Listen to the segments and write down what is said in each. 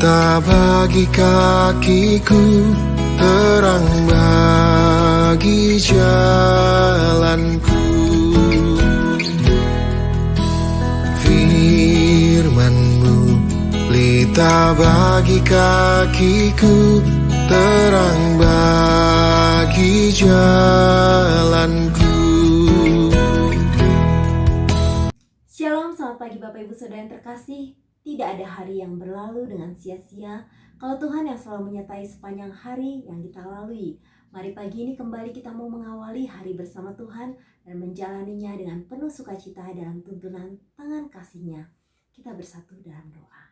pelita bagi kakiku, terang bagi jalanku. Firman-Mu pelita bagi kakiku, terang bagi jalanku. Shalom, selamat pagi Bapak Ibu Saudara yang terkasih. Tidak ada hari yang berlalu dengan sia-sia kalau Tuhan yang selalu menyertai sepanjang hari yang kita lalui. Mari pagi ini kembali kita mau mengawali hari bersama Tuhan dan menjalaninya dengan penuh sukacita dalam tuntunan tangan kasih-Nya. Kita bersatu dalam doa.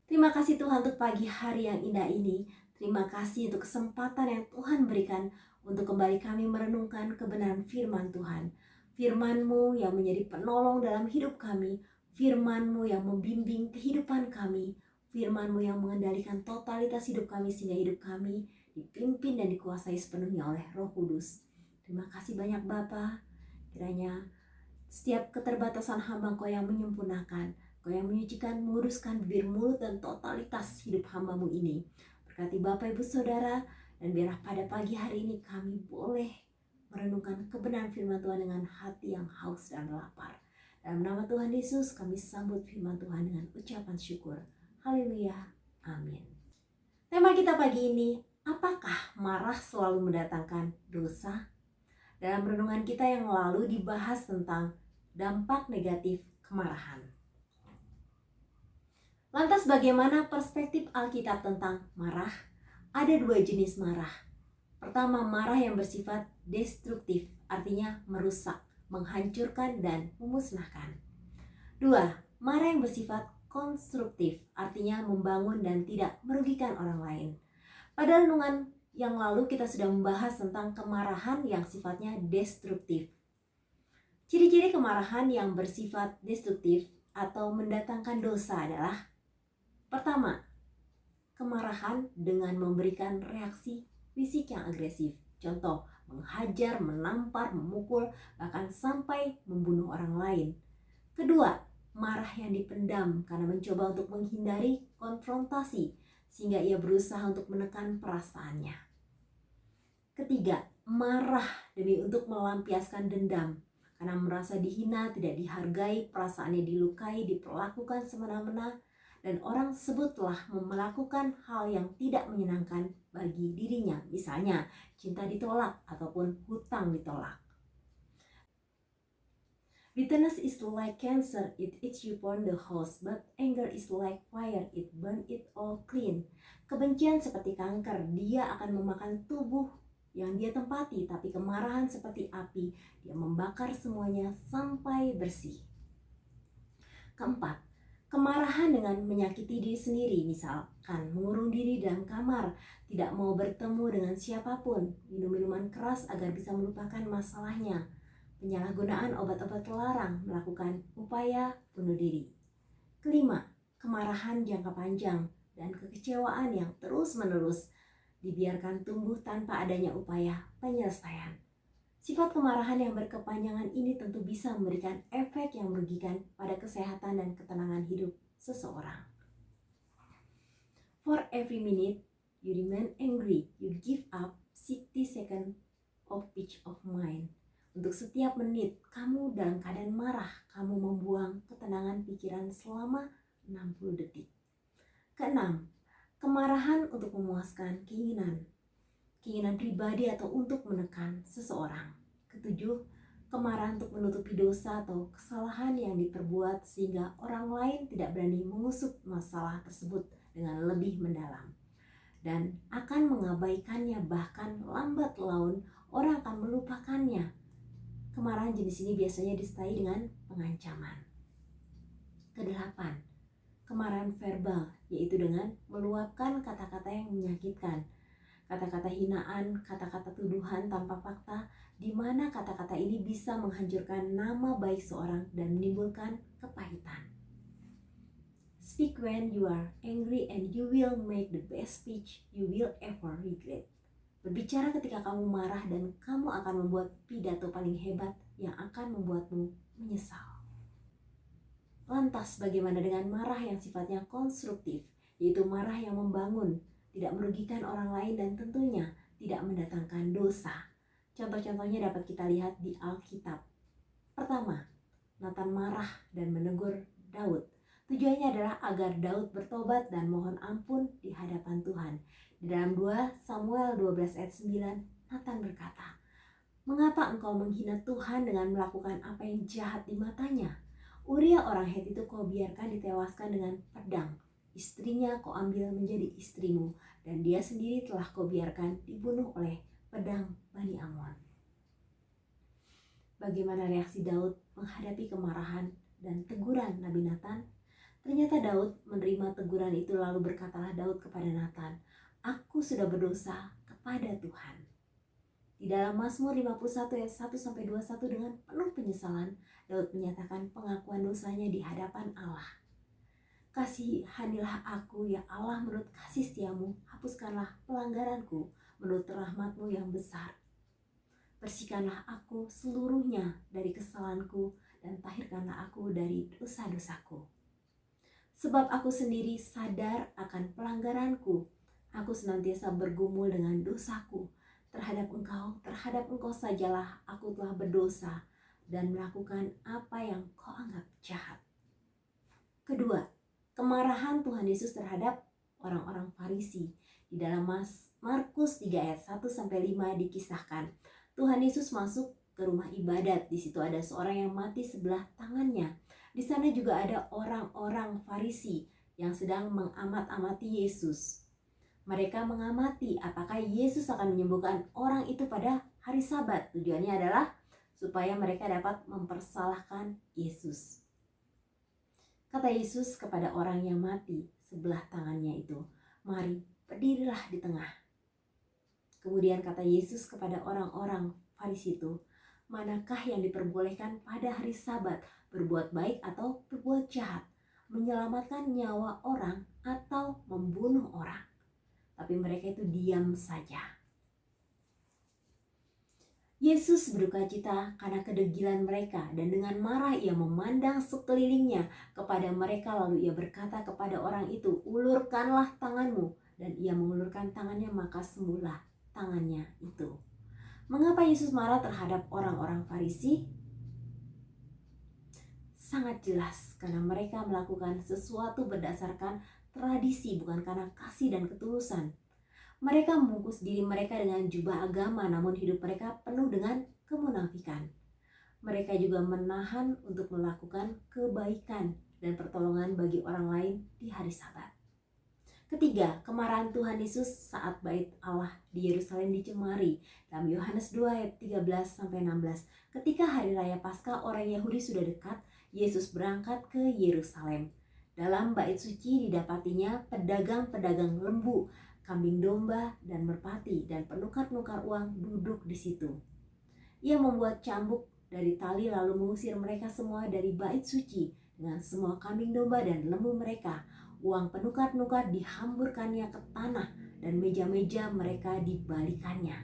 Terima kasih Tuhan untuk pagi hari yang indah ini. Terima kasih untuk kesempatan yang Tuhan berikan untuk kembali kami merenungkan kebenaran firman Tuhan. Firman-Mu yang menjadi penolong dalam hidup kami, Firman-Mu yang membimbing kehidupan kami, Firman-Mu yang mengendalikan totalitas hidup kami sehingga hidup kami dipimpin dan dikuasai sepenuhnya oleh Roh Kudus. Terima kasih banyak Bapa. Kiranya setiap keterbatasan hamba Engkau yang menyempurnakan, Engkau yang menyucikan, menguduskan bibir, mulut, dan totalitas hidup hamba-Mu ini. Berkati Bapak Ibu Saudara, dan biarlah pada pagi hari ini kami boleh merenungkan kebenaran firman Tuhan dengan hati yang haus dan lapar. Dalam nama Tuhan Yesus kami sambut firman Tuhan dengan ucapan syukur. Haleluya. Amin. Tema kita pagi ini, apakah marah selalu mendatangkan dosa? Dalam renungan kita yang lalu dibahas tentang dampak negatif kemarahan. Lantas bagaimana perspektif Alkitab tentang marah? Ada dua jenis marah. Pertama, marah yang bersifat destruktif, artinya merusak, menghancurkan, dan memusnahkan. Dua, marah yang bersifat konstruktif, artinya membangun dan tidak merugikan orang lain. Pada renungan yang lalu kita sudah membahas tentang kemarahan yang sifatnya destruktif. Ciri-ciri kemarahan yang bersifat destruktif atau mendatangkan dosa adalah: pertama, kemarahan dengan memberikan reaksi fisik yang agresif. Contoh, menghajar, menampar, memukul, bahkan sampai membunuh orang lain. Kedua, marah yang dipendam karena mencoba untuk menghindari konfrontasi sehingga ia berusaha untuk menekan perasaannya. Ketiga, marah demi untuk melampiaskan dendam karena merasa dihina, tidak dihargai, perasaannya dilukai, diperlakukan semena-mena, dan orang tersebut telah melakukan hal yang tidak menyenangkan bagi dirinya. Misalnya, cinta ditolak ataupun hutang ditolak. Bitterness is like cancer, it eats you upon the house, but anger is like fire, it burn it all clean. Kebencian seperti kanker, dia akan memakan tubuh yang dia tempati, tapi kemarahan seperti api, dia membakar semuanya sampai bersih. Keempat, kemarahan dengan menyakiti diri sendiri, misalkan mengurung diri dalam kamar, tidak mau bertemu dengan siapapun, minum minuman keras agar bisa melupakan masalahnya, penyalahgunaan obat-obat terlarang, melakukan upaya bunuh diri. Kelima, kemarahan jangka panjang dan kekecewaan yang terus-menerus dibiarkan tumbuh tanpa adanya upaya penyelesaian. Sifat kemarahan yang berkepanjangan ini tentu bisa memberikan efek yang merugikan pada kesehatan dan ketenangan hidup seseorang. For every minute you remain angry, you give up 60 seconds of peace of mind. Untuk setiap menit kamu dalam keadaan marah, kamu membuang ketenangan pikiran selama 60 detik. Keenam, kemarahan untuk memuaskan keinginan pribadi atau untuk menekan seseorang. Ketujuh, kemarahan untuk menutupi dosa atau kesalahan yang diperbuat sehingga orang lain tidak berani mengusut masalah tersebut dengan lebih mendalam dan akan mengabaikannya, bahkan lambat laun orang akan melupakannya. Kemarahan jenis ini biasanya disertai dengan pengancaman. Kedelapan, kemarahan verbal, yaitu dengan meluapkan kata-kata yang menyakitkan, kata-kata hinaan, kata-kata tuduhan tanpa fakta, di mana kata-kata ini bisa menghancurkan nama baik seorang dan menimbulkan kepahitan. Speak when you are angry and you will make the best speech you will ever regret. Berbicara ketika kamu marah dan kamu akan membuat pidato paling hebat yang akan membuatmu menyesal. Lantas bagaimana dengan marah yang sifatnya konstruktif? yaitu marah yang membangun, tidak merugikan orang lain dan tentunya tidak mendatangkan dosa. Contoh-contohnya dapat kita lihat di Alkitab. Pertama, Nathan marah dan menegur Daud. Tujuannya adalah agar Daud bertobat dan mohon ampun di hadapan Tuhan. Di dalam 2 Samuel 12 ayat 9, Nathan berkata, "Mengapa engkau menghina Tuhan dengan melakukan apa yang jahat di matanya? Uria orang Het itu kau biarkan ditewaskan dengan pedang. Istrinya kau ambil menjadi istrimu, dan dia sendiri telah kau biarkan dibunuh oleh pedang Bani Amon." Bagaimana reaksi Daud menghadapi kemarahan dan teguran Nabi Nathan? Ternyata Daud menerima teguran itu, lalu berkatalah Daud kepada Nathan, "Aku sudah berdosa kepada Tuhan." Di dalam Mazmur 51 ayat 1-21 dengan penuh penyesalan, Daud menyatakan pengakuan dosanya di hadapan Allah. "Kasihanilah aku ya Allah menurut kasih setiamu, hapuskanlah pelanggaranku menurut rahmatmu yang besar. Bersihkanlah aku seluruhnya dari kesalahanku dan tahirkanlah aku dari dosa-dosaku. Sebab aku sendiri sadar akan pelanggaranku. Aku senantiasa bergumul dengan dosaku. Terhadap engkau sajalah aku telah berdosa dan melakukan apa yang kau anggap jahat." Kedua, kemarahan Tuhan Yesus terhadap orang-orang Farisi. Di dalam Markus 3 ayat 1-5 dikisahkan, Tuhan Yesus masuk ke rumah ibadat. Di situ ada seorang yang mati sebelah tangannya. Di sana juga ada orang-orang Farisi yang sedang mengamat-amati Yesus. Mereka mengamati apakah Yesus akan menyembuhkan orang itu pada hari Sabat. Tujuannya adalah supaya mereka dapat mempersalahkan Yesus. Kata Yesus kepada orang yang mati sebelah tangannya itu, "Mari, berdirilah di tengah." Kemudian kata Yesus kepada orang-orang Farisi itu, "Manakah yang diperbolehkan pada hari Sabat, berbuat baik atau berbuat jahat, menyelamatkan nyawa orang atau membunuh orang?" Tapi mereka itu diam saja. Yesus berduka cita karena kedegilan mereka, dan dengan marah ia memandang sekelilingnya kepada mereka, lalu ia berkata kepada orang itu, "Ulurkanlah tanganmu." Dan ia mengulurkan tangannya, maka sembuhlah tangannya itu. Mengapa Yesus marah terhadap orang-orang Farisi? Sangat jelas, karena mereka melakukan sesuatu berdasarkan tradisi, bukan karena kasih dan ketulusan. Mereka membungkus diri mereka dengan jubah agama, namun hidup mereka penuh dengan kemunafikan. Mereka juga menahan untuk melakukan kebaikan dan pertolongan bagi orang lain di hari Sabat. Ketiga, kemarahan Tuhan Yesus saat bait Allah di Yerusalem dicemari. Dalam Yohanes 2 ayat 13-16, ketika hari raya Paskah orang Yahudi sudah dekat, Yesus berangkat ke Yerusalem. Dalam bait suci didapatinya pedagang-pedagang lembu, kambing domba, dan merpati, dan penukar-penukar uang duduk di situ. Ia membuat cambuk dari tali lalu mengusir mereka semua dari bait suci dengan semua kambing domba dan lembu mereka. Uang penukar-penukar dihamburkannya ke tanah dan meja-meja mereka dibalikannya.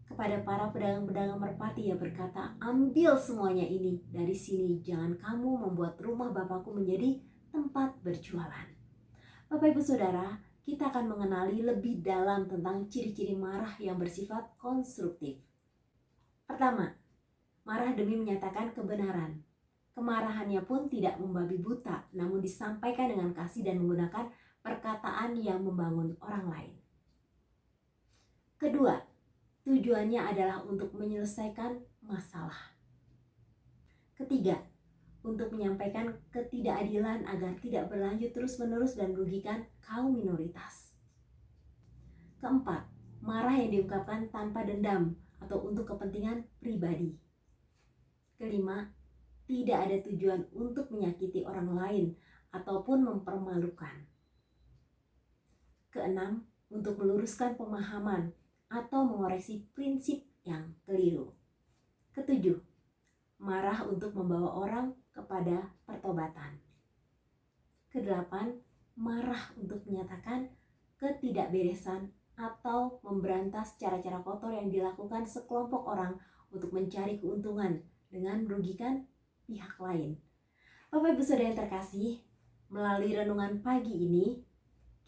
Kepada para pedagang-pedagang merpati ia berkata, "Ambil semuanya ini dari sini, jangan kamu membuat rumah Bapakku menjadi tempat berjualan." Bapak Ibu Saudara, kita akan mengenali lebih dalam tentang ciri-ciri marah yang bersifat konstruktif. Pertama, marah demi menyatakan kebenaran. Kemarahannya pun tidak membabi buta, namun disampaikan dengan kasih dan menggunakan perkataan yang membangun orang lain. Kedua, tujuannya adalah untuk menyelesaikan masalah. Ketiga, untuk menyampaikan ketidakadilan agar tidak berlanjut terus-menerus dan merugikan kaum minoritas. Keempat, marah yang diungkapkan tanpa dendam atau untuk kepentingan pribadi. Kelima, tidak ada tujuan untuk menyakiti orang lain ataupun mempermalukan. Keenam, untuk meluruskan pemahaman atau mengoreksi prinsip yang keliru. Ketujuh, marah untuk membawa orang kepada pertobatan. Kedelapan, marah untuk menyatakan ketidakberesan atau memberantas cara-cara kotor yang dilakukan sekelompok orang untuk mencari keuntungan dengan merugikan pihak lain. Bapak Ibu Saudara yang terkasih, Melalui renungan pagi ini,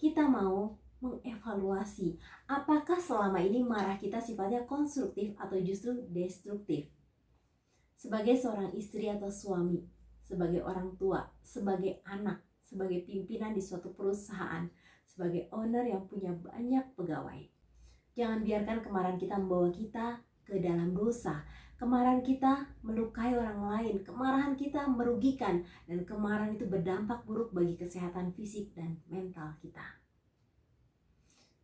kita mau mengevaluasi apakah selama ini marah kita sifatnya konstruktif atau justru destruktif. Sebagai seorang istri atau suami, sebagai orang tua, sebagai anak, sebagai pimpinan di suatu perusahaan, sebagai owner yang punya banyak pegawai. Jangan biarkan kemarahan kita membawa kita ke dalam dosa. Kemarahan kita melukai orang lain, kemarahan kita merugikan, dan kemarahan itu berdampak buruk bagi kesehatan fisik dan mental kita.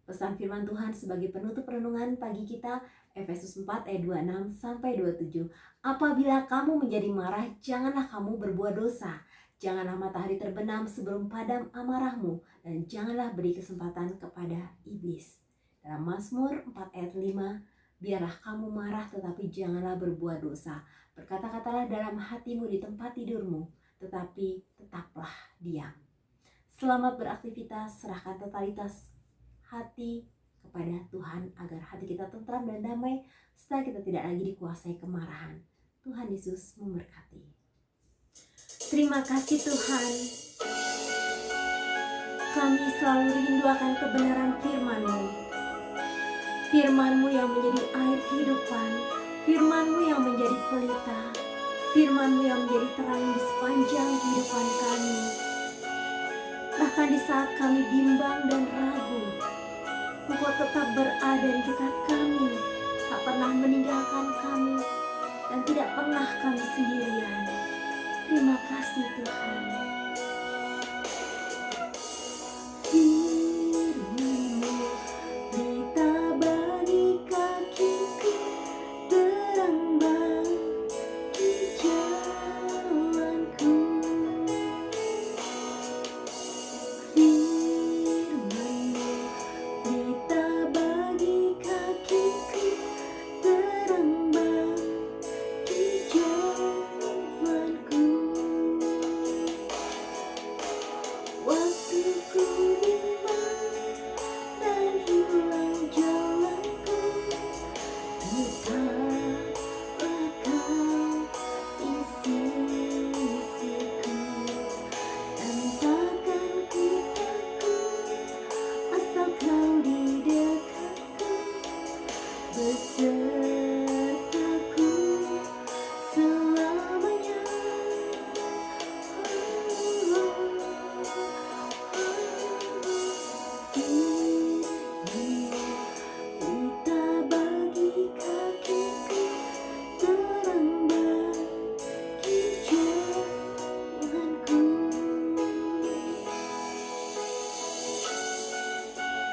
Pesan firman Tuhan sebagai penutup renungan pagi kita, Efesus 4 ayat 26 sampai 27. Apabila kamu menjadi marah, janganlah kamu berbuat dosa. Janganlah matahari terbenam sebelum padam amarahmu, dan janganlah beri kesempatan kepada iblis. Dalam Mazmur 4 ayat 5, biarlah kamu marah tetapi janganlah berbuat dosa. Berkata-katalah dalam hatimu di tempat tidurmu, tetapi tetaplah diam. Selamat beraktivitas, serahkan totalitas hati kepada Tuhan agar hati kita tentram dan damai setelah kita tidak lagi dikuasai kemarahan. Tuhan Yesus memberkati. Terima kasih Tuhan. Kami selalu rindu akan kebenaran firman-Mu. Firman-Mu yang menjadi air kehidupan, firman-Mu yang menjadi pelita, firman-Mu yang menjadi terang di sepanjang kehidupan kami. Bahkan di saat kami bimbang dan ragu, Engkau tetap berada di dekat kami, tak pernah meninggalkan kami, dan tidak pernah kami sendirian. Terima kasih Tuhan.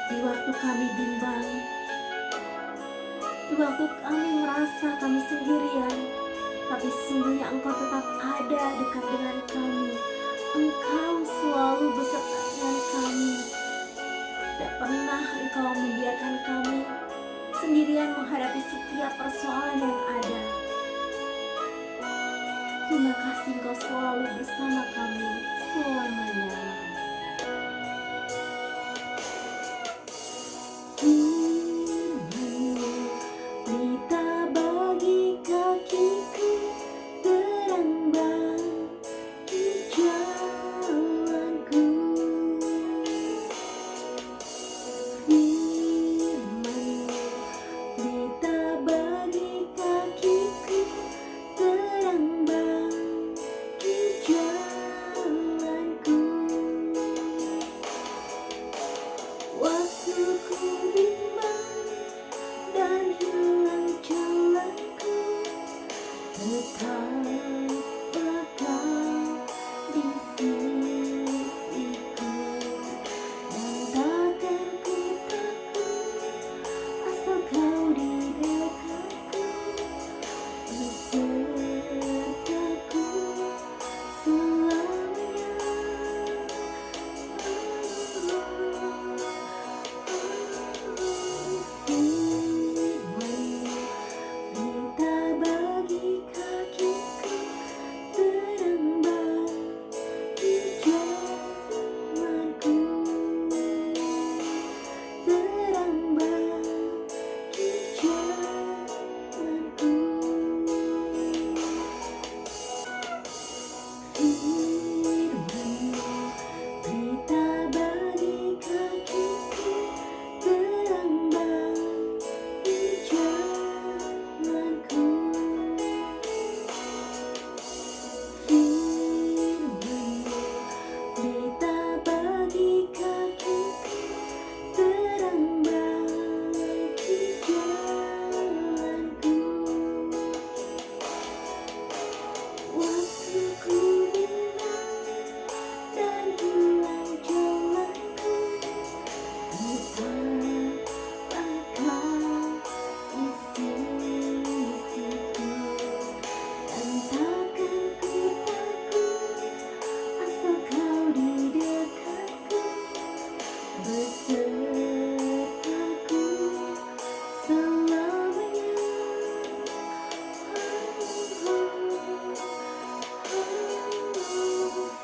Di waktu kami bimbang, di waktu kami merasa kami sendirian, tapi sesungguhnya Engkau tetap ada dekat dengan kami. Engkau selalu beserta dengan kami. Tidak pernah Engkau membiarkan kami sendirian menghadapi setiap persoalan yang ada. Terima kasih Engkau selalu bersama kami selamanya.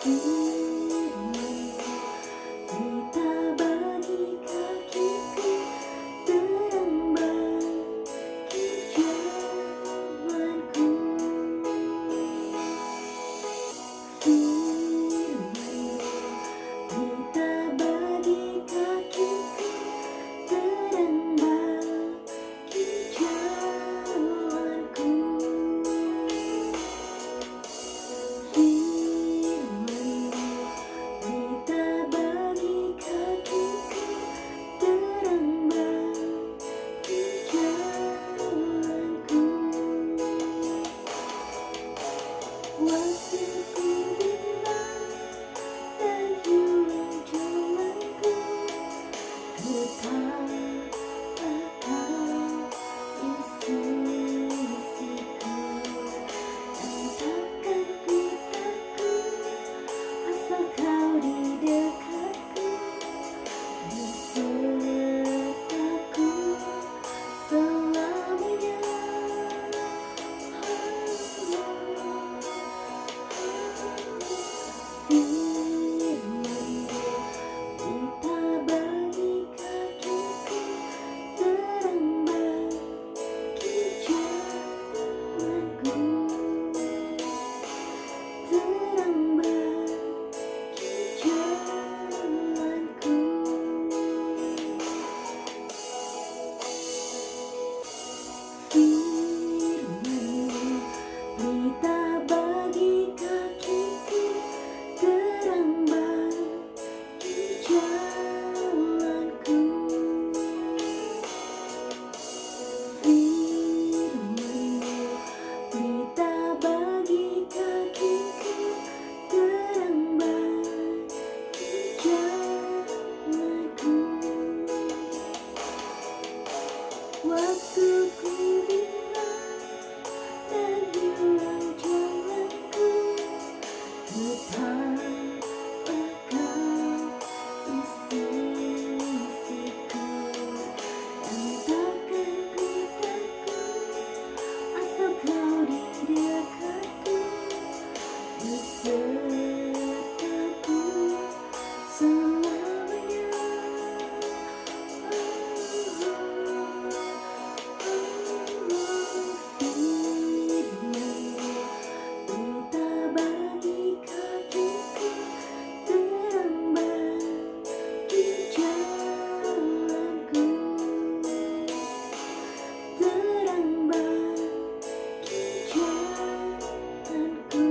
Berita bagi kakiku, terang bagi jalanku. Berita bagi kakiku, terang bagi jalanku. Berita bagi kakiku, terang bagi jalanku. Waktuku bimbang dan hilang jalanku, ku tak akan isi-isiku. Entahkan ku takut, asal kau di dekatku, besertaku selamanya. Berita bagi kakiku, terang bagi jalanku. Terang bagi jalanku. Berita bagi kakiku, terang bagi jalanku. Berita bagi kakiku, terang bagi jalanku. Waktuku bimbang dan hilang jalanku, ku tak akan isi-isiku. Entahkan ku takut, asal kau di dekatku, besertaku selamanya. Berita bagi kakiku, terang bagi jalanku. Terang bagi jalanku.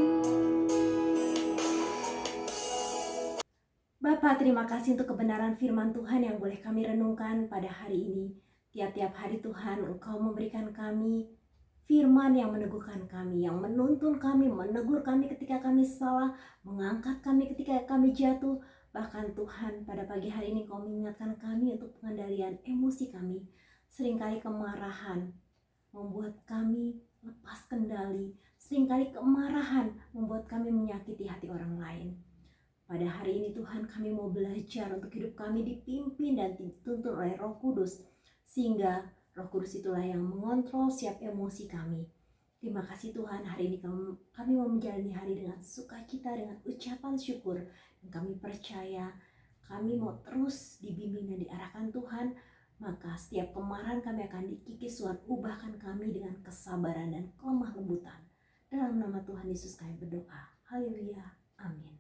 Bapa, terima kasih untuk kebenaran firman Tuhan yang boleh kami renungkan pada hari ini. Tiap-tiap hari Tuhan, Engkau memberikan kami firman yang meneguhkan kami, yang menuntun kami, menegur kami ketika kami salah, mengangkat kami ketika kami jatuh. Bahkan Tuhan, pada pagi hari ini Kau mengingatkan kami untuk pengendalian emosi kami. Seringkali kemarahan membuat kami lepas kendali. Seringkali kemarahan membuat kami menyakiti hati orang lain. Pada hari ini Tuhan, kami mau belajar untuk hidup kami dipimpin dan dituntun oleh Roh Kudus, sehingga Roh Kudus itulah yang mengontrol setiap emosi kami. Terima kasih Tuhan, hari ini kami mau menjalani hari dengan sukacita, dengan ucapan syukur. Dan kami percaya kami mau terus dibimbing dan diarahkan Tuhan. Maka setiap kemarahan kami akan dikikis Tuhan, ubahkan kami dengan kesabaran dan kelemah lembutan. Dalam nama Tuhan Yesus kami berdoa. Haleluya. Amin.